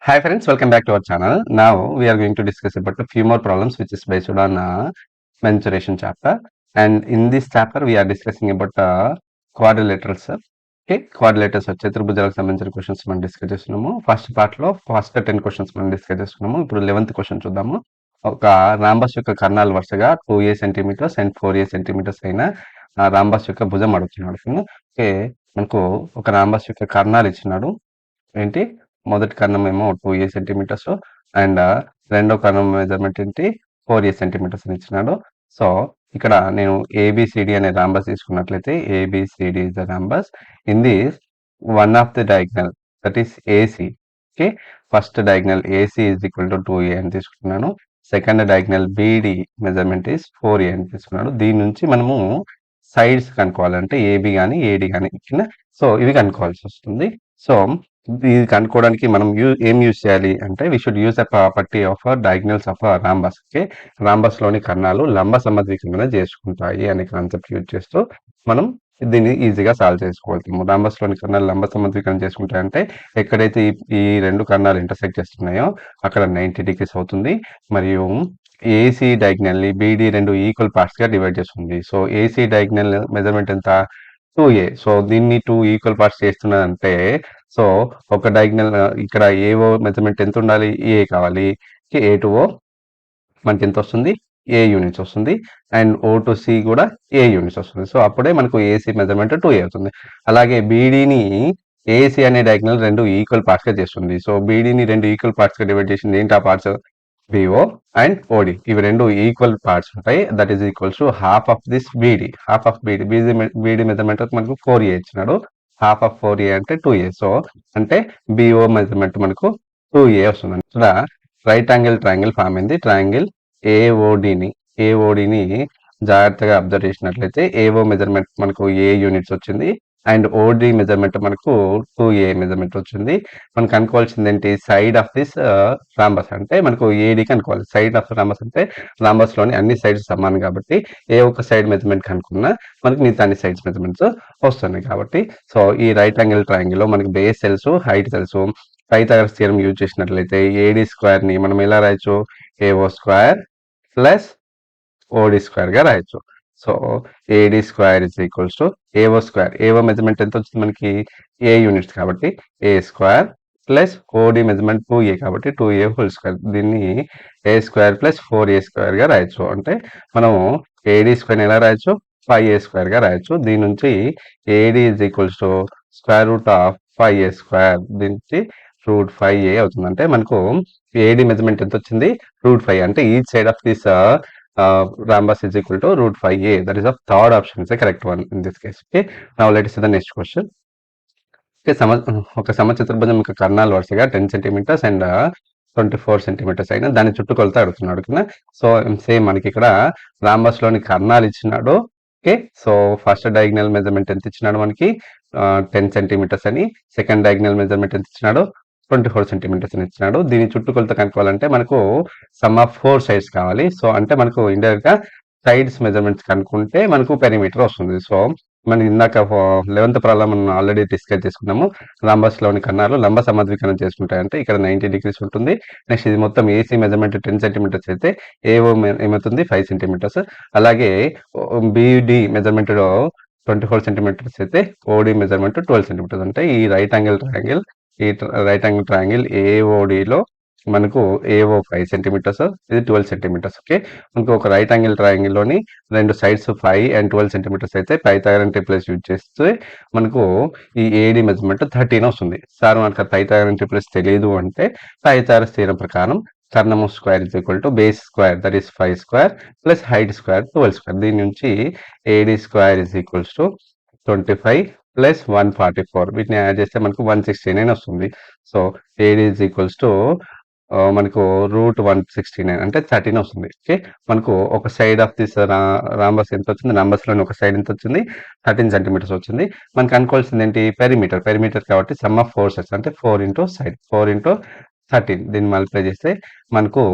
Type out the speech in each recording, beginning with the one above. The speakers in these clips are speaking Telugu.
Hi friends, welcome back to our channel. Now we are going to discuss about a few more problems which is based on mensuration chapter. And in this chapter we are discussing about quadrilaterals. Okay, quadrilaterals వచ్చే త్రిభుజాలకు సంబంధించిన క్వశ్చన్స్ మనం డిస్కస్ చేస్తున్నాము. ఫస్ట్ పార్ట్ లో ఫస్ట్ 10 క్వశ్చన్స్ మనం డిస్కస్ చేస్తున్నాము. ఇప్పుడు 11th క్వశ్చన్ చూద్దాము. ఒక రాంబస్ యొక్క కర్ణాలు వరుసగా 2a centimetres and 4a centimetres అయిన రాంబస్ యొక్క భుజం అడుగుతున్నాడు. ఓకే, మనకు ఒక రాంబస్ యొక్క కర్ణాలు ఇచ్చినాడు. ఏంటి మొదటి కర్ణం ఏమో 2a సెంటీమీటర్స్ అండ్ రెండో కర్ణం మెజర్మెంట్ ఏంటి 4a సెంటీమీటర్స్ అని ఇచ్చినాడు. సో ఇక్కడ నేను ఏబిసిడి అనే రాంబస్ తీసుకున్నట్లయితే ABCD is the rhombus in this one of the diagonal that is AC. Okay, first diagonal AC is equal to 2a అని తీసుకున్నాను. Second diagonal BD measurement is 4a అని తీసుకున్నాడు. దీని నుంచి మనము సైడ్స్ కనుక్కోవాలంటే ఏబి కానీ ఏడి కానీ సో ఇవి కనుక్కోవాల్సి వస్తుంది. సో ఇది కనుక్కోవడానికి మనం ఏం యూజ్ చేయాలి అంటే we should use the property of diagonals of rhombus. Okay, rhombus లోని కర్ణాలు లంబ సమద్వికంగా చేసుకుంటాయి అనే కాన్సెప్ట్ యూజ్ చేస్తూ మనం దీన్ని ఈజీగా సాల్వ్ చేసుకోగలుగుతాము. రాంబస్ లోని కర్ణాలు లంబ సమద్వికరణ చేసుకుంటాయంటే ఎక్కడైతే ఈ రెండు కర్ణాలు ఇంటర్సెక్ట్ చేస్తున్నాయో అక్కడ 90 degrees అవుతుంది. మరియు ఏసీ డయాగ్నల్ ని బిడి రెండు ఈక్వల్ పార్ట్స్ గా డివైడ్ చేస్తుంది. సో ఏసీ డయాగ్నల్ మెజర్మెంట్ ఎంత 2a. సో దీన్ని 2 ఈక్వల్ పార్ట్స్ చేస్తున్నదంటే సో ఒక డయాగ్నల్ ఇక్కడ ఏఓ మెజర్మెంట్ ఎంత ఉండాలి, ఏ కావాలి. ఏ టు ఓ మనకి ఎంత వస్తుంది, ఏ యూనిట్స్ వస్తుంది. అండ్ ఓ టు సి కూడా ఏ యూనిట్స్ వస్తుంది. సో అప్పుడే మనకు ఏసీ మెజర్మెంట్ 2a అవుతుంది. అలాగే బీడీని ఏసీ అనే డయాగ్నల్ రెండు ఈక్వల్ పార్ట్స్ గా చేస్తుంది. సో బీడీని రెండు ఈక్వల్ పార్ట్స్ గా డివైడ్ చేసింది ఏంటి ఆ పార్ట్స్, బిఓ అండ్ ఓడి. ఇవి రెండు ఈక్వల్ పార్ట్స్ ఉంటాయి. That is equals to half of this BD. Half of BD measurement మనకు 4a ఇచ్చినాడు. హాఫ్ ఆఫ్ 4a అంటే 2a. సో అంటే బిఓ మెజర్మెంట్ మనకు 2a వస్తుంది. ఇక్కడ రైట్ యాంగిల్ ట్రయాంగిల్ ఫామ్ అయింది. ట్రయాంగిల్ ఏఓడిని జాగ్రత్తగా అబ్జర్వ్ చేసినట్లయితే ఏఓ మెజర్మెంట్ మనకు ఏ యూనిట్స్ వచ్చింది అండ్ ఓడి మెజర్మెంట్ మనకు 2a మెజర్మెంట్ వచ్చింది. మనకు అనుకోవాల్సింది ఏంటి, సైడ్ ఆఫ్ దిస్ రాంబస్ అంటే మనకు ఏడి కనుక్కోవాలి. సైడ్ ఆఫ్ రాంబస్ అంటే రాంబస్ లోని అన్ని సైడ్స్ సమానం కాబట్టి ఏ ఒక్క సైడ్ మెజర్మెంట్ కనుక్కున్నా మనకి మిగతా అన్ని సైడ్స్ మెజర్మెంట్స్ వస్తున్నాయి కాబట్టి సో ఈ రైట్ యాంగిల్ ట్రయాంగిల్ లో మనకి బేస్ తెలుసు, హైట్ తెలుసు. పైథాగరస్ థియరం యూజ్ చేసినట్లయితే ఏడి స్క్వేర్ ని మనం ఎలా రాయొచ్చు, AO square plus OD square గా రాయొచ్చు. So AD square is equals to AO square. AO measurement ఎంత వచ్చింది మనకి, ఏ యూనిట్స్ కాబట్టి ఏ స్క్వేర్ ప్లస్ ఓడి మెజర్మెంట్ 2a కాబట్టి 2a హోల్ స్క్వేర్. దీన్ని ఏ స్క్వేర్ ప్లస్ 4a స్క్వేర్ గా రాయొచ్చు. అంటే మనం ఏడి స్క్వేర్ ఎలా రాయొచ్చు, 5a స్క్వేర్ గా రాయొచ్చు. దీని నుంచి AD is equals to square root of 5a square. దీని నుంచి రూట్ 5a అవుతుంది. అంటే మనకు ఏడి మెజర్మెంట్ ఎంత వచ్చింది, రూట్ 5. అంటే each side of this rhombus is equal to root 5a. That is the third option is the correct one in this case. Okay, now let us see the next question. Okay, ఒక సమచతుర్భుజం యొక్క కర్ణాలు వరుసగా 10 సెంటీమీటర్స్ అండ్ 24 సెంటీమీటర్స్ అయినా దాని చుట్టుకొలత అడుగుతున్నాడు కదా. సో సేమ్ మనకి ఇక్కడ రాంబస్ లోని కర్ణాలు ఇచ్చినాడు. Okay, so first diagonal measurement ఎంత ఇచ్చినాడు మనకి 10 సెంటీమీటర్స్ అని. సెకండ్ డయాగ్నల్ మెజర్మెంట్ ఎంత ఇచ్చినాడు 24 సెంటీమీటర్స్ అని ఇచ్చినాడు. దీని చుట్టుకొలత కనుక్కోవాలంటే మనకు సమ్ ఆఫ్ 4 సైడ్స్ కావాలి. సో అంటే మనకు ఇండైరెక్ట్ గా సైడ్స్ మెజర్మెంట్స్ కనుక్కుంటే మనకు పెరిమీటర్ వస్తుంది. సో మనకి ఇందాక 11th ప్రాబ్లం మనం ఆల్రెడీ డిస్కస్ చేసుకున్నాము. రాంబస్ లోని కర్ణాలు లంబ సమద్వికరణం చేసుకుంటాయంటే ఇక్కడ 90 degrees ఉంటుంది. నెక్స్ట్ ఇది మొత్తం ఏసీ మెజర్మెంట్ 10 సెంటీమీటర్స్ అయితే ఏఓ ఏమవుతుంది 5 సెంటీమీటర్స్. అలాగే బిడి మెజర్మెంట్ 24 సెంటీమీటర్స్ అయితే ఓడి మెజర్మెంట్ 12 సెంటీమీటర్స్. అంటే ఈ రైట్ యాంగిల్ ట్రయాంగిల్ ఏఓడిలో మనకు ఏఓ 5 సెంటీమీటర్స్, ఇది 12 సెంటీమీటర్స్. ఓకే, మనకు ఒక రైట్ యాంగిల్ ట్రయాంగిల్ లోని రెండు సైడ్స్ 5 and 12 సెంటీమీటర్స్ అయితే పైథాగరన్ ట్రిప్లెస్ యూజ్ చేస్తే మనకు ఈ ఏడి మెజర్మెంట్ 13 వస్తుంది. సార్ మనకు పైథాగరన్ ట్రిప్లెస్ తెలియదు అంటే పైథాగరస్ థియరం ప్రకారం కర్ణము square is equal to base square that is 5 square plus height square 12 square. దీని నుంచి AD square is equals to 25 plus 144. వీటిని యాడ్ చేస్తే మనకు 169 వస్తుంది. So AD is equals to మనకు రూట్ 169 అంటే 13 వస్తుంది. ఓకే, మనకు ఒక సైడ్ ఆఫ్ దిస్ రాంబస్ ఎంత వచ్చింది, రాంబస్ లోని ఒక సైడ్ ఎంత వచ్చింది 13 సెంటీమీటర్స్ వచ్చింది. మనకు అనుకోవాల్సింది ఏంటి, పెరిమీటర్ కాబట్టి సమ్ ఆఫ్ 4 సైడ్స్ అంటే 4 ఇంటూ సైడ్ 4 ఇంటూ 13. దీన్ని మల్టిప్లై చేస్తే మనకు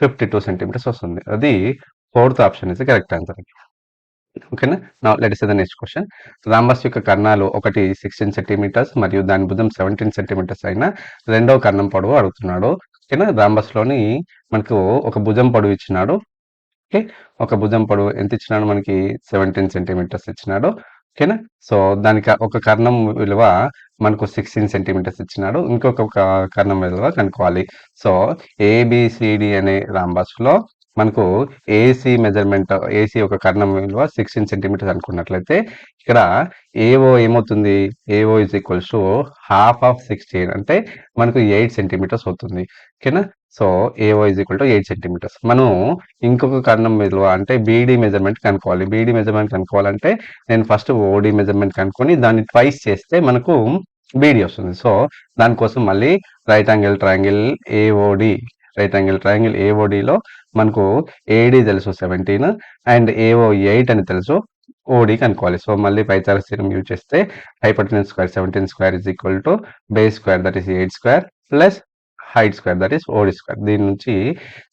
52 సెంటీమీటర్స్ వస్తుంది. అది 4th option is correct answer. ఓకేనా. Now let us see the next question. Rhombus యొక్క కర్ణాలు ఒకటి 16 సెంటీమీటర్స్ మరియు దాని భుజం 17 సెంటీమీటర్స్ అయిన రెండవ కర్ణం పొడవు అడుగుతున్నాడు. ఓకేనా. రాంబస్లోని మనకు ఒక భుజం పొడవు ఇచ్చినాడు. ఓకే. ఒక భుజం పొడవు ఎంత ఇచ్చినాడు మనకి 17 సెంటీమీటర్స్ ఇచ్చినాడు. ఓకేనా. సో దానికి ఒక కర్ణం విలువ మనకు 16 సెంటీమీటర్స్ ఇచ్చినాడు. ఇంకొక కర్ణం విలువ కనుక్కోవాలి. సో ఏబిసిడి అనే రాంబస్ లో మనకు ఏసీ మెజర్మెంట్, ఏసీ ఒక కర్ణం విలువ 16 సెంటీమీటర్స్ అనుకున్నట్లయితే ఇక్కడ ఏఓ ఏమవుతుంది, AO is equals to half of 16 అంటే మనకు 8 సెంటీమీటర్స్ అవుతుంది. ఓకేనా. So AO is equal to 8 centimetres. మనం ఇంకొక కర్ణం విలువ అంటే బీడీ మెజర్మెంట్ కనుక్కోవాలి. బీడీ మెజర్మెంట్ కనుక్కోవాలంటే నేను ఫస్ట్ ఓడి మెజర్మెంట్ కనుక్కొని దాన్ని ట్వైస్ చేస్తే మనకు బీడీ వస్తుంది. సో దానికోసం మళ్ళీ right angle triangle AOD, right angle triangle ఏఓడిలో మనకు ఏడి తెలుసు 17 అండ్ ఏఓ 8 అని తెలుసు, ఓడి కనుక్కోవాలి. సో మళ్ళీ పైథాగరస్ థియరం యూజ్ చేస్తే hypotenuse square 17 square is equal to base square that is 8 square plus height square that is OD square. దీని నుంచి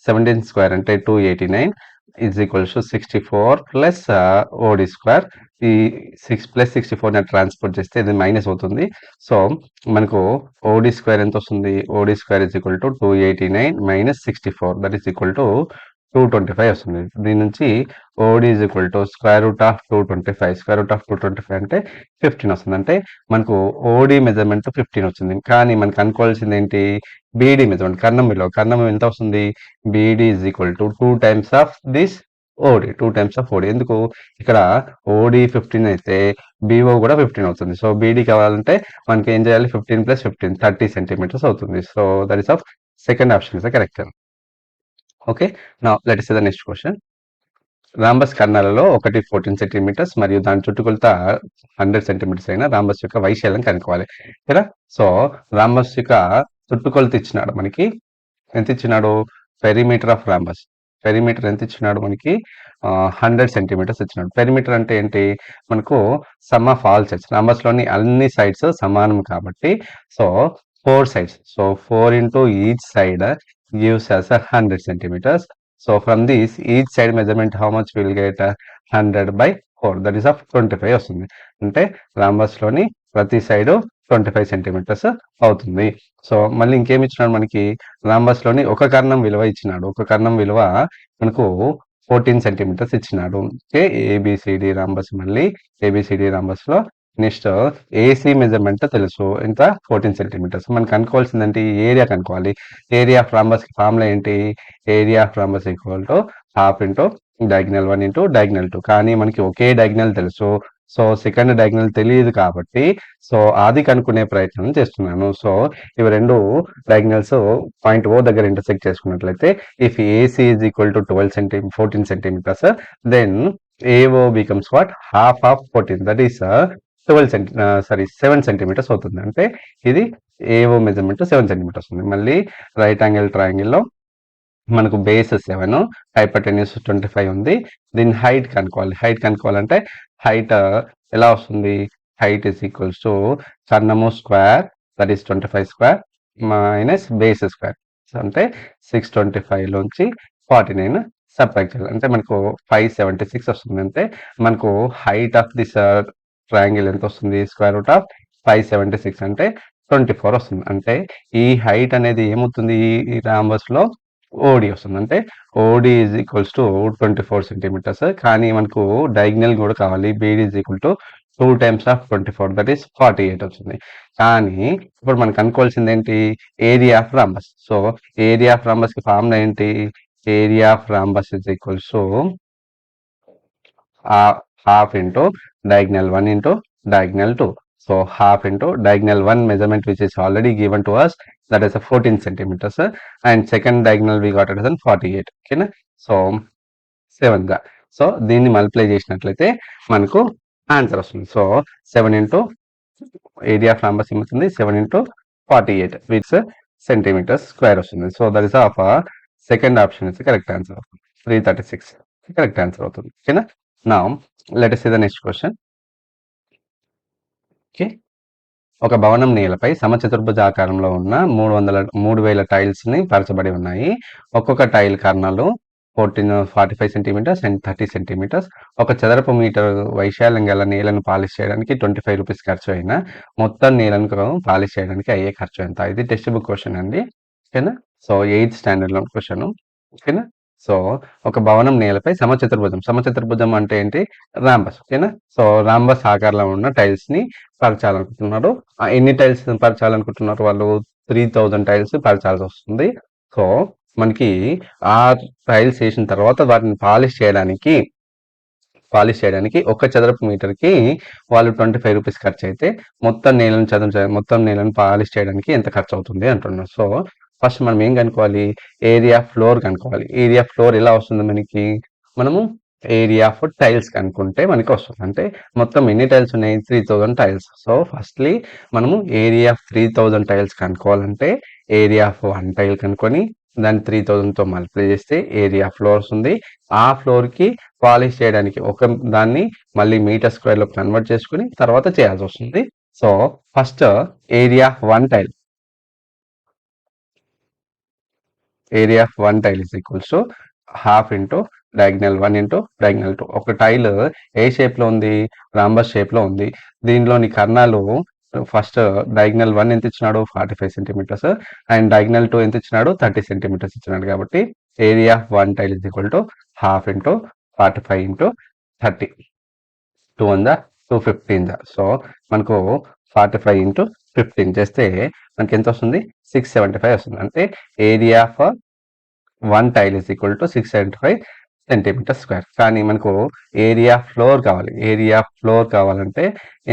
17 స్క్వేర్ అంటే 289 is equals to 64 plus OD square. ఈ 6 ప్లస్ 64 ట్రాన్స్పోర్ట్ చేస్తే ఇది మైనస్ అవుతుంది. సో మనకు ఓడి స్క్వేర్ ఎంత వస్తుంది, OD square is equal to 289 minus 64 that is equal to 225 వస్తుంది. దీని నుంచి OD is equal to square root of 225, square root of 225 అంటే 15 వస్తుంది. అంటే మనకు ఓడి మెజర్మెంట్ 15 వచ్చింది. కానీ మనకు అనుకోవాల్సింది ఏంటి, బీడీ మెజర్మెంట్ కర్ణం విలువ. కర్ణం ఎంత వస్తుంది, BD is equal to 2 times of this OD, 2 times of OD. ఎందుకు ఇక్కడ ఓడి 15 అయితే బీఓ కూడా 15 అవుతుంది. సో బీడీ కావాలంటే మనకి ఏం చేయాలి, 15 ప్లస్ 15 30 సెంటీమీటర్స్ అవుతుంది. So that is of second option is the correct. Okay. Now let us see the next question. Rhombus కర్ణాలలో ఒకటి 14 సెంటీమీటర్స్ మరియు దాని చుట్టుకొలత 100 సెంటీమీటర్స్ అయిన రాంబస్ యొక్క వైశాల్యం కనుక్కోవాలి. కదా. సో రాంబస్ యొక్క చుట్టుకొలత ఇచ్చినాడు మనకి, ఎంత ఇచ్చినాడు, పెరిమీటర్ ఆఫ్ రాంబస్, పెరిమీటర్ ఎంత ఇచ్చినాడు మనకి 100 సెంటీమీటర్స్ ఇచ్చినాడు. పెరిమీటర్ అంటే ఏంటి, మనకు some of all sides, rhombus లోని అన్ని సైడ్స్ సమానం కాబట్టి so 4 sides, so 4 into each side gives us 100 centimeters. So from this each side measurement how much we will get, 100 by 4 that is of 25 వస్తుంది. అంటే రాంబస్ లోని ప్రతి సైడ్ 25 సెంటీమీటర్స్ అవుతుంది. సో మళ్ళీ ఇంకేమి ఇచ్చినాడు మనకి, రాంబస్ లోని ఒక కర్ణం విలువ ఇచ్చినాడు. ఒక కర్ణం విలువ మనకు 14 సెంటీమీటర్స్ ఇచ్చినాడు. ఓకే. ఏబిసిడి రాంబస్, మళ్ళీ ఏబిసిడి రాంబస్ లో నెక్స్ట్ ఏసీ మెజర్మెంట్ తెలుసు ఎంత, 14 సెంటీమీటర్స్. మనకు కనుక్కోవాల్సింది ఏంటి, ఏరియా కనుక్కోవాలి. ఏరియా ఆఫ్ రాంబస్ ఫార్ములా ఏంటి, area of rhombus equal to half into diagonal 1 into diagonal 2. కానీ మనకి ఒకే డయాగ్నల్ తెలుసు, సో సెకండ్ డయాగ్నల్ తెలియదు కాబట్టి సో అది కనుక్కునే ప్రయత్నం చేస్తున్నాను. సో ఇవి రెండు డయాగ్నల్స్ పాయింట్ ఓ దగ్గర ఇంటర్సెక్ట్ చేసుకున్నట్లయితే if AC is equal to 14 centimetres then AO becomes what, half of 14 that is 7 centimetres అవుతుంది. అంటే ఇది ఏఓ మెజర్మెంట్ 7 సెంటీమీటర్స్ ఉంది. మళ్ళీ రైట్ యాంగిల్ ట్రయాంగిల్ లో మనకు బేస్ 7, హైపోటెన్యూస్ 25 ఉంది. దీని హైట్ కనుక్కోవాలి. హైట్ కనుక్కోవాలంటే హైట్ ఎలా వస్తుంది, హైట్ ఇస్ ఈక్వల్స్ టు కర్ణము square that is 25 square minus base square. అంటే 625 లోంచి 49 సబ్ట్రాక్ట్ చేయాలి. అంటే మనకు 576 వస్తుంది. అంటే మనకు హైట్ ఆఫ్ దిస్ ట్రయాంగిల్ ఎంత వస్తుంది, స్క్వేర్ రూట్ ఆఫ్ 576 అంటే 24 వస్తుంది. అంటే ఈ హైట్ అనేది ఏమవుతుంది, ఈ రాంబస్ లో ఓడి వస్తుంది. అంటే ఓడి ఈజ్ ఈక్వల్స్ టు 24 సెంటీమీటర్స్. కానీ మనకు డయాగ్నల్ కూడా కావాలి, beedi is equal to 2 times of 24 that is 48 వచ్చింది. కానీ ఇప్పుడు మనకు అనుకోవాల్సింది ఏంటి, area of rhombus. So area of rhombus కి ఫార్ములా ఏంటి, area of rhombus is equals to half into diagonal 1 into diagonal 2. So half into diagonal 1 measurement which is already given to us, that is a 14 centimeters, and second diagonal we got it as 48. Okay, so 7 గా. సో దీన్ని మల్టిప్లై చేసినట్లయితే మనకు ఆన్సర్ వస్తుంది. So 7 into area of rhombus ఏమవుతుంది, 7 into 48 విచ్ సెంటీమీటర్స్ స్క్వేర్ వస్తుంది. So that is of second option is correct answer, 336 correct answer అవుతుంది. ఓకేనా. Now let us see the next question. Okay. ఒక భవనం నేలపై సమచతుర్భుజాకారంలో ఉన్న 3000 టైల్స్ ని పరచబడి ఉన్నాయి. ఒక్కొక్క టైల్ కర్ణాలు 45 సెంటీమీటర్స్ అండ్ 30 సెంటీమీటర్స్. ఒక చదరపు మీటర్ వైశాల్యం గల నేలను పాలిష్ చేయడానికి 25 రూపీస్ ఖర్చు అయినా మొత్తం నేలను పాలిష్ చేయడానికి అయ్యే ఖర్చు ఎంత? ఇది టెక్స్ట్ బుక్ క్వశ్చన్ అండి. ఓకేనా? సో 8th స్టాండర్డ్‌లో క్వశ్చన్. ఓకేనా? సో ఒక భవనం నేలపై సమచతుర్భుజం అంటే ఏంటి? రాంబస్. ఓకేనా? సో రాంబస్ ఆకారంలో ఉన్న టైల్స్ ని పరచాలనుకుంటున్నారు. ఎన్ని టైల్స్ పరచాలనుకుంటున్నారు వాళ్ళు? 3000 టైల్స్ పరచాల్సి వస్తుంది. సో మనకి ఆ టైల్స్ వేసిన తర్వాత వాటిని పాలిష్ చేయడానికి ఒక చదరపు మీటర్కి వాళ్ళు 25 రూపీస్ ఖర్చు అయితే మొత్తం నేలను పాలిష్ చేయడానికి ఎంత ఖర్చు అవుతుంది అంటున్నారు. సో ఫస్ట్ మనం ఏం కనుక్కోవాలి? ఏరియా ఫ్లోర్ కనుక్కోవాలి. ఏరియా ఫ్లోర్ ఎలా వస్తుంది మనకి? మనము ఏరియా ఆఫ్ టైల్స్ కనుక్కుంటే మనకి వస్తుంది. అంటే మొత్తం ఎన్ని టైల్స్ ఉన్నాయి? 3000 టైల్స్. సో ఫస్ట్లీ మనము ఏరియా ఆఫ్ 3000 టైల్స్ కనుక్కోవాలంటే ఏరియా ఆఫ్ 1 టైల్ కనుక్కొని దాన్ని 3000తో మల్టిప్లై చేస్తే ఏరియా ఫ్లోర్ వస్తుంది. ఆ ఫ్లోర్కి పాలిష్ చేయడానికి దాన్ని మళ్ళీ మీటర్ స్క్వేర్ లో కన్వర్ట్ చేసుకుని తర్వాత చేయాల్సి వస్తుంది. So first area of 1 tile is equals to half into diagonal 1 into diagonal 2. ఒక టైల్ ఏ షేప్ లో ఉంది? రాంబస్ షేప్ లో ఉంది. దీనిలోని కర్ణాలు ఫస్ట్ డయాగ్నల్ 1 ఎంత ఇచ్చినాడు? 45 సెంటీమీటర్స్ అండ్ డయాగ్నల్ 2 ఎంత ఇచ్చినాడు? 30 సెంటీమీటర్స్ ఇచ్చినాడు. కాబట్టి area of 1 tile is equal to half into 45 into 30. 2 on the 215. So మనకు 45 into 15 చేస్తే మనకి ఎంత వస్తుంది? 675 వస్తుంది. అంటే area of 1 tile is equal to 675 centimetre square. కానీ మనకు ఏరియా ఫ్లోర్ కావాలి. ఏరియా ఫ్లోర్ కావాలంటే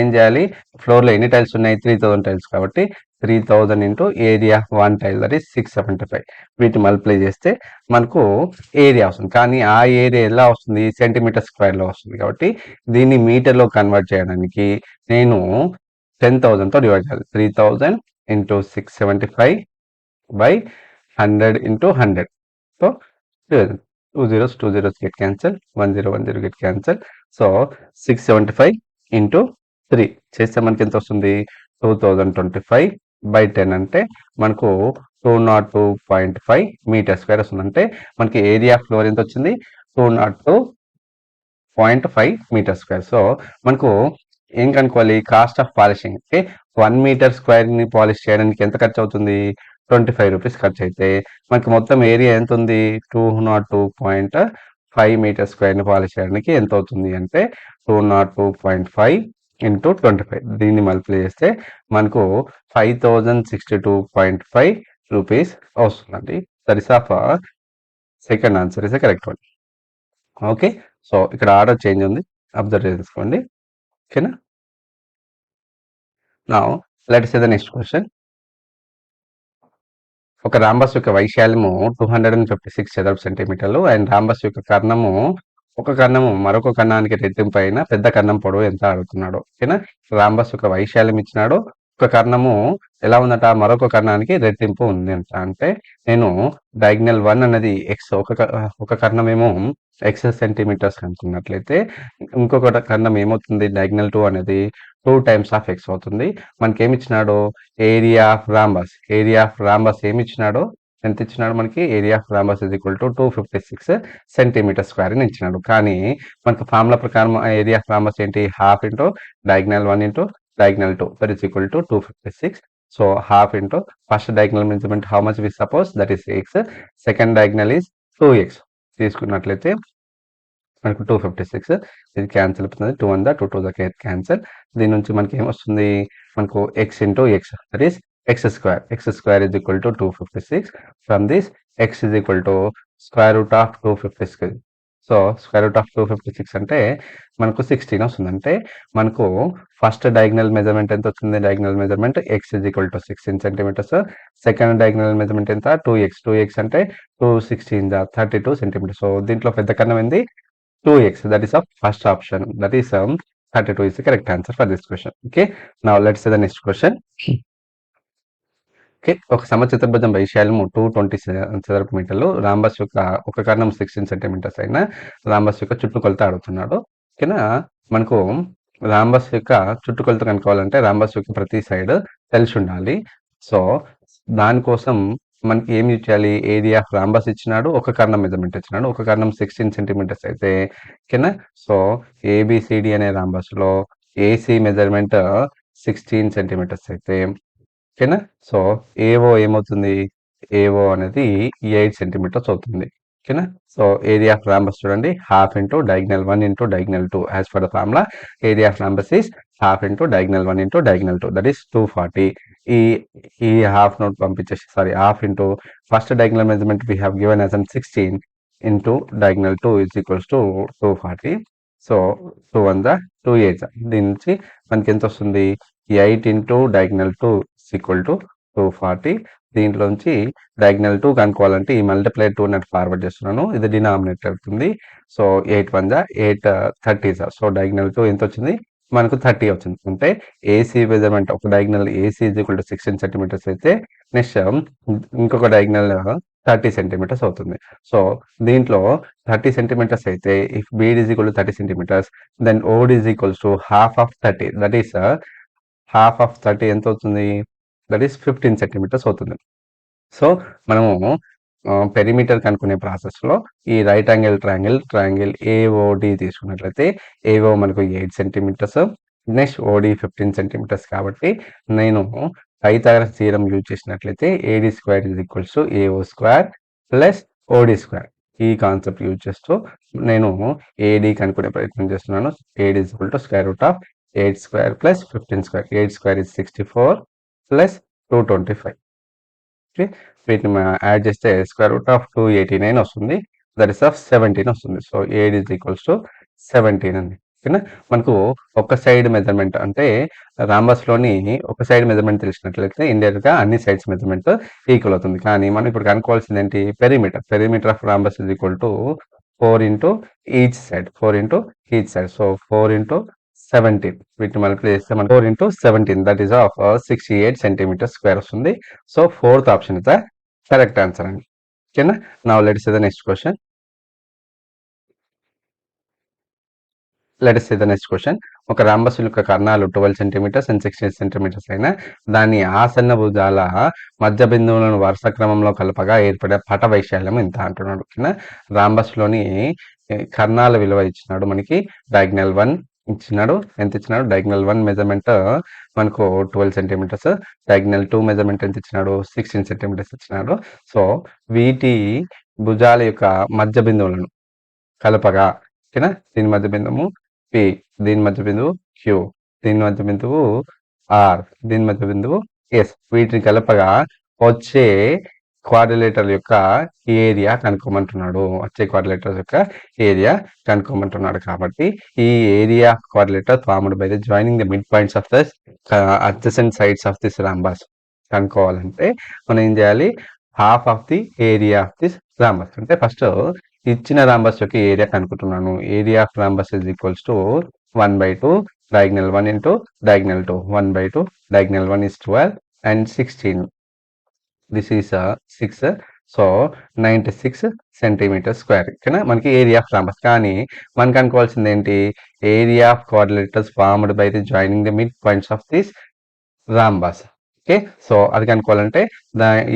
ఏం చేయాలి? ఫ్లోర్లో ఎన్ని టైల్స్ ఉన్నాయి? 3000 టైల్స్. కాబట్టి 3000 into area 1 tile that is 675. వీటిని మల్టిప్లై చేస్తే మనకు ఏరియా వస్తుంది. కానీ ఆ ఏరియా ఎలా వస్తుంది? సెంటీమీటర్ స్క్వేర్లో వస్తుంది. కాబట్టి దీన్ని మీటర్లో కన్వర్ట్ చేయడానికి నేను 10,000తో డివైడ్ చేయాలి. 3000 into 675 by 100 into 100. So 2 zeros get cancelled, 1 0 get cancelled. So 675 into 3 చేస్తే మనకి ఎంత వస్తుంది? 2025 by 10 అంటే మనకు 202.5 మీటర్ స్క్వేర్ వస్తుంది. అంటే మనకి ఏరియా ఫ్లోర్ ఎంత వచ్చింది? 202.5 మీటర్ స్క్వేర్. సో మనకు ఏం కనుక్కోవాలి? Cost of polishing. 1 metre square ని పాలిష్ చేయడానికి ఎంత ఖర్చు అవుతుంది? 25 రూపీస్ ఖర్చు అయితే మనకి మొత్తం ఏరియా ఎంత ఉంది? 202.5 మీటర్ స్క్వేర్ ని పాలిష్ చేయడానికి ఎంత అవుతుంది అంటే 202.5 ఇంటూ 25. దీన్ని మల్టిప్లై చేస్తే మనకు 5062.5 రూపీస్ వస్తుందండి. That is of second answer is correct one. Okay, so ఇక్కడ ఆర్డర్ చేంజ్ ఉంది, అబ్జర్వ్ చేసుకోండి. ఓకేనా? Now let's see the next question. ఒక రాంబస్ యొక్క వైశాల్యము 256 చదరపు సెంటీమీటర్లు అండ్ రాంబస్ యొక్క కర్ణము మరొక కర్ణానికి రెట్టింపు అయిన పెద్ద కర్ణం పొడవు ఎంత అడుగుతున్నాడు. ఓకేనా? రాంబస్ యొక్క వైశాల్యం ఇచ్చినాడు, ఒక కర్ణము ఎలా ఉందట? మరొక కర్ణానికి రెట్టింపు ఉంది అంట. అంటే నేను డయాగ్నల్ 1 అనేది ఎక్స్, ఒక కర్ణం ఏమో ఎక్స్ సెంటీమీటర్స్ అనుకున్నట్లయితే ఇంకొక కర్ణం ఏమవుతుంది? డయాగ్నల్ 2 అనేది 2 times ఆఫ్ ఎక్స్ అవుతుంది. మనకి ఏమి ఇచ్చినాడు? ఏరియా ఆఫ్ రాంబస్ ఏమి ఇచ్చినాడు? ఎంత ఇచ్చినాడు మనకి? Area of rhombus is equal to 256 centimetre square అని ఇచ్చినాడు. కానీ మనకు ఫార్ములా ప్రకారం ఏరియా ఆఫ్ రాంబస్ ఏంటి? Half into diagonal 1 into diagonal 2 that is equal to 256. So half into first diagonal measurement how much we suppose that is x, second diagonal is 2x. తీసుకున్నట్లయితే మనకు 256 ఇది క్యాన్సిల్ అవుతుంది. 2 1 2 2 క్యాన్సిల్. దీని నుంచి మనకి ఏమొస్తుంది? మనకు x into x that is x square is equal to 256. From this x is equal to square root of 256. So square root of 256 అంటే మనకు 16 వస్తుంది. అంటే మనకు ఫస్ట్ డయాగ్నల్ మెజర్మెంట్ ఎంత వచ్చింది? Diagonal measurement X is equal to 16 centimetres. Second diagonal measurement ఎంత? 2x అంటే 216 32 సెంటీమీటర్స్. సో దీంట్లో పెద్ద కర్ణం ఏంది? 2x. That is of first option. That is 32 is the correct answer for this question. Okay, now let's see the next question. Okay, ఒక సమచతుర్భుజం వైశాల్యము 220 చదరపు మీటర్లు, రాంబస్ యొక్క ఒక కర్ణం 16 సెంటీమీటర్స్ అయిన రాంబస్ యొక్క చుట్టుకొలత అడుగుతున్నాడు. ఓకేనా? మనకు రాంబస్ యొక్క చుట్టుకొలత కనుక్కోవాలంటే రాంబస్ యొక్క ప్రతి సైడ్ తెలిసి ఉండాలి. సో దానికోసం మనకి ఏం యూజ్ చేయాలి? ఏరియా ఆఫ్ రాంబస్ ఇచ్చినాడు, ఒక కర్ణం మెజర్మెంట్ ఇచ్చినాడు. ఒక కర్ణం 16 సెంటీమీటర్స్ అయితే ఓకేనా. సో ఏబిసిడి అనే రాంబస్లో ఏసీ మెజర్మెంట్ 16 సెంటీమీటర్స్ అయితే ఓకేనా. సో ఏఓ ఏమవుతుంది? ఏఓ అనేది 8 సెంటీమీటర్స్ అవుతుంది ఓకేనా. సో ఏరియా ఆఫ్ రాంబస్ చూడండి, half into diagonal 1 into diagonal 2 as per the formula. Area of rhombus is half into diagonal 1 into diagonal 2 that is 240. ఈ ఈ హాఫ్ నోట్ పంపించేసి sorry half into first diagonal measurement we have given as an 16 into diagonal 2 is equals to 240. So 2 1 2 8 దీని నుంచి మనకి ఎంత వస్తుంది? 8 ఇంటూ డయాగ్నల్ 2 ఈక్వల్ టు 240. దీంట్లోంచి డయాగ్నల్ 2 కనుక్కోవాలంటే ఈ మల్టిప్లై 2 నెట్ ఫార్వర్డ్ చేస్తున్నాను, ఇది డినామినేటర్ అవుతుంది. సో 8 1 8 30 సో డయాగ్నల్ 2 ఎంత వచ్చింది? మనకు 30 వచ్చింది. అంటే ఏసీ మెజర్మెంట్ ఒక diagonal AC is equal to 16 centimetres అయితే నెక్స్ట్ ఇంకొక డయాగ్నల్ 30 సెంటీమీటర్స్ అవుతుంది. సో దీంట్లో 30 సెంటీమీటర్స్ అయితే if BD is equal to 30 centimetres then OD is equals to half of 30 that is half of 30 ఎంత అవుతుంది? దట్ ఈస్ 15 సెంటీమీటర్స్ అవుతుంది. సో మనము పెరిమీటర్ కనుక్కునే ప్రాసెస్లో ఈ రైట్ యాంగిల్ ట్రయాంగిల్ ఏఓడి తీసుకున్నట్లయితే ఏఓ మనకు 8 సెంటీమీటర్స్, నెక్స్ట్ ఓడి 15 సెంటీమీటర్స్. కాబట్టి నేను పైథాగరస్ థియరం యూజ్ చేసినట్లయితే AD square is equals to AO square plus OD square. ఈ కాన్సెప్ట్ యూజ్ చేస్తూ నేను ఏడి కనుక్కునే ప్రయత్నం చేస్తున్నాను. AD is equal to square root of 8 square plus 15 square. 8 square is 64 plus 225. వీటిని యాడ్ చేస్తే స్క్వేర్ రూట్ ఆఫ్ 289 వస్తుంది, దట్ ఇస్ ఆఫ్ 17 వస్తుంది. సో ఏడ్ ఈజ్ ఈక్వల్స్ టు 17 అండి ఓకేనా. మనకు ఒక సైడ్ మెజర్మెంట్ అంటే రాంబస్లోని ఒక సైడ్ మెజర్మెంట్ తెలిసినట్లయితే ఇండియట్ గా అన్ని సైడ్స్ మెజర్మెంట్ ఈక్వల్ అవుతుంది. కానీ మనం ఇప్పుడు కనుక్కోవాల్సింది ఏంటి? Perimeter of rhombus is equal to 4 into each side, 4 into each side. So 4 into 17 వీటిని మల్టిప్లై చేస్తే మనకు 4 into 17 that is of 68 centimetre square వస్తుంది. So fourth option is the correct answer అండి ఓకేనా. Now let's see the next question. ఒక రాంబస్ యొక్క కర్ణాలు 12 సెంటీమీటర్స్ అండ్ 16 సెంటీమీటర్స్ అయినా దాని ఆసన్న భుజాల మధ్య బిందువులను వరుస క్రమంలో కలపగా ఏర్పడే పట వైశాల్యం ఎంత అంటున్నాడు ఓకేనా. రాంబస్లోని కర్ణాల విలువ ఇచ్చినాడు, మనకి డయాగ్నల్ 1 ఇచ్చినాడు. ఎంత ఇచ్చినాడు? డయాగ్నల్ 1 మెజర్మెంట్ మనకు 12 సెంటీమీటర్స్, డయాగ్నల్ 2 మెజర్మెంట్ ఎంత ఇచ్చినాడు? 16 సెంటీమీటర్స్ ఇచ్చినాడు. సో వీటి భుజాల యొక్క మధ్య బిందువులను కలపగా ఓకేనా. దీని మధ్య బిందువు పి, దీని మధ్య బిందువు క్యూ, దీని మధ్య బిందువు ఆర్, దీని మధ్య బిందువు ఎస్. వీటిని కలపగా వచ్చే క్వాడ్రిలేటర్ యొక్క ఏరియా కనుక్కోమంటున్నాడు. కాబట్టి ఈ area of quadrilateral formed by the joining the mid points of the adjacent sides of this rhombus కనుక్కోవాలంటే మనం ఏం చేయాలి? Half of the area of this rhombus. అంటే ఫస్ట్ ఇచ్చిన రాంబస్ యొక్క ఏరియా కనుక్కుంటున్నాను. Area of rhombus is equals to 1/2 diagonal 1 into diagonal 2. 1/2 diagonal 1 is 12 and 16. This is 6. So 96 centimetre square ఓకేనా మనకి ఏరియా ఆఫ్ రాంబస్. కానీ మనకు అనుకోవాల్సింది ఏంటి? Area of quadrilaterals formed by the joining the mid points of this rhombus. Okay, so అది కనుక్కోవాలంటే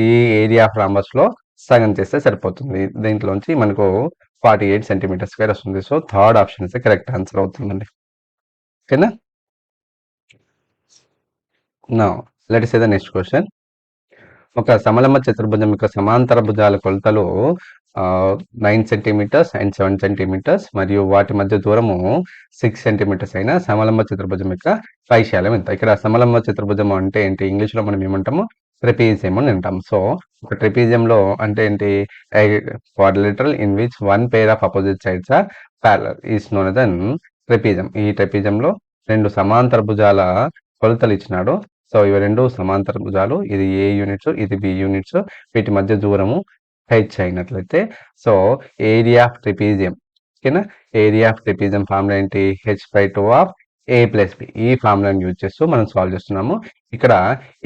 ఈ ఏరియా ఆఫ్ రాంబస్ లో సగం చేస్తే సరిపోతుంది. దీంట్లోంచి మనకు 48 సెంటీమీటర్ స్క్వేర్ వస్తుంది. So third option is correct answer అవుతుందండి ఓకేనా. Now let us see the next question. ఒక సమలంబ చతుర్భుజం యొక్క సమాంతర భుజాల కొలతలు 9 సెంటీమీటర్స్ అండ్ 7 సెంటీమీటర్స్ మరియు వాటి మధ్య దూరము 6 సెంటీమీటర్స్ అయిన సమలంబ చతుర్భుజం యొక్క వైశాల్యం ఎంత? ఇక్కడ సమలంబ చతుర్భుజం అంటే ఏంటి? ఇంగ్లీష్ లో మనం ఏమంటాము? ట్రెపీజియం అని అంటాం. సో ఒక ట్రెపీజియం లో అంటే ఏంటి? Quadrilateral in which one pair of opposite sides are parallel is known as an trapezium. ఈ ట్రెపీజియం లో రెండు సమాంతర భుజాల కొలతలు ఇచ్చినాడు. సో ఇవి రెండు సమాంతర భుజాలు, ఇది ఏ యూనిట్స్, ఇది బి యూనిట్స్, వీటి మధ్య దూరము హెచ్ అయినట్లయితే సో ఏరియా ఆఫ్ ట్రెపీజియం ఓకేనా. ఏరియా ఆఫ్ ట్రెపీజియం ఫార్ములా ఏంటి? h/2 of a plus B. ఈ ఫార్ములాని యూజ్ చేస్తూ మనం సాల్వ్ చేస్తున్నాము. ఇక్కడ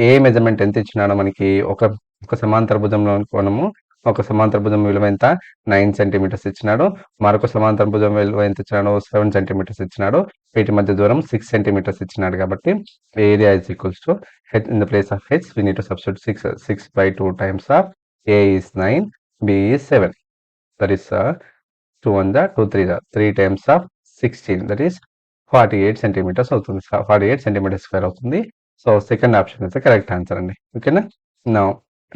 ఏ మెజర్మెంట్ ఎంత ఇచ్చినాడో మనకి ఒక సమాంతర భుజంలో కోణము, ఒక సమాంతర భుజం విలువ ఎంత? 9 సెంటీమీటర్స్ ఇచ్చినాడు. మరొక సమాంతర భుజం విలువ ఎంత ఇచ్చినాడు? 7 సెంటీమీటర్స్ ఇచ్చినాడు. వీటి మధ్య దూరం 6 సెంటీమీటర్స్ ఇచ్చినాడు. కాబట్టి area is equals to H in the place of H we need to substitute 6/2 times of A is 9, B is 7. That is 2 1 the 2 3 the 3 times of 16, that is 48 centimeters అవుతుంది. 48 centimeters square అవుతుంది. So second option is the correct answer అండి. ఓకేనా? Now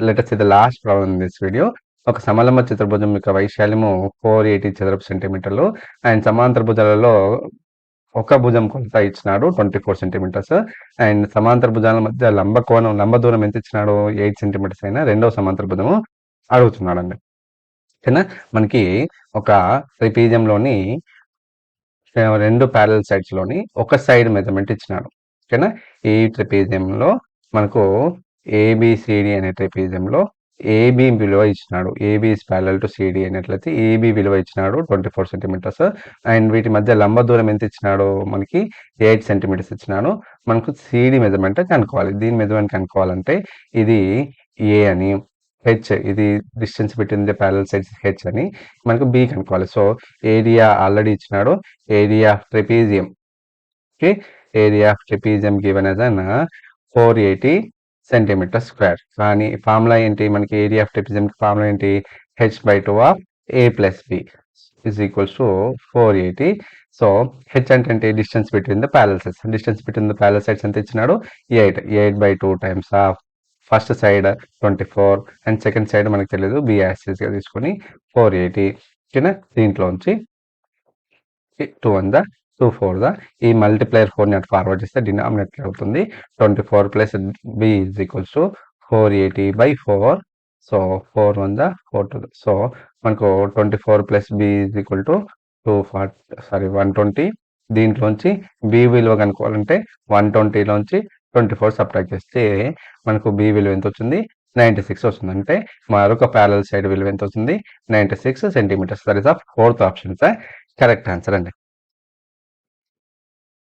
let us see the last problem in this video. ఒక సమలంబ చతుర్భుజం యొక్క వైశాల్యము 480 చదరపు సెంటీమీటర్లు అండ్ సమాంతర భుజాలలో ఒక భుజం కొలత ఇచ్చినాడు 24 సెంటీమీటర్స్ అండ్ సమాంతర భుజాల మధ్య లంబ దూరం ఎంత ఇచ్చినాడు 8 సెంటీమీటర్స్ అయినా రెండవ సమాంతర భుజము అడుగుతున్నాడు అండి. ఓకేనా? మనకి ఒక ట్రిపీజియంలోని రెండు ప్యారల్ సైడ్స్ లోని ఒక సైడ్ మెజర్మెంట్ ఇచ్చినాడు. ఓకేనా? ఈ ట్రిపీజియంలో మనకు ఏబిసిడి అనే ట్రిపీజియంలో ఏబి విలువ ఇచ్చినాడు. AB is parallel to CD అనేట్లయితే ఏబి విలువ ఇచ్చినాడు 24 సెంటీమీటర్స్ అండ్ వీటి మధ్య లంబ దూరం ఎంత ఇచ్చినాడు మనకి 8 సెంటీమీటర్స్ ఇచ్చినాడు. మనకు సిడి మెజర్మెంట్ కనుక్కోవాలి. దీని మెజర్మెంట్ కనుక్కోవాలంటే ఇది ఏ అని, హెచ్ ఇది distance between the parallel sides H అని, మనకు బి కనుక్కోవాలి. సో ఏరియా ఆల్రెడీ ఇచ్చినాడు. Area of trapezium, okay, area of trapezium given as an 480 centimetre square. కానీ ఫార్ములా ఏంటి మనకి ఏరియా ఆఫ్ ట్రెపీజియం ఫార్ములా ఏంటి? h/2 of a plus B is equals to 480. So H అంటే distance between the parallel sides. Distance between the parallel sides ఎంత ఇచ్చినాడు? 8/2 times of first side 24 and second side మనకు తెలియదు, బి యాక్సిస్ గా తీసుకొని 480. ఓకేనా? దీంట్లోంచి 2 1 ద 2 4 ద ఈ మల్టిప్లైర్ 4 ని అటు ఫార్వర్డ్ చేస్తే డినామినేటర్ అవుతుంది 24 plus B is equals to 480/4. So 4 1 the 4 2 so మనకు 24 plus B is equal to 120. దీంట్లోంచి బి విలువ కనుక్కోవాలంటే 120లోంచి 24 సబ్ట్రాక్ట్ చేస్తే మనకు బి విలువ ఎంత వచ్చింది? 96 వస్తుంది. అంటే మరొక ప్యారల్ సైడ్ విలువ ఎంత వస్తుంది? 96 centimetres. That is of fourth option correct answer అండి.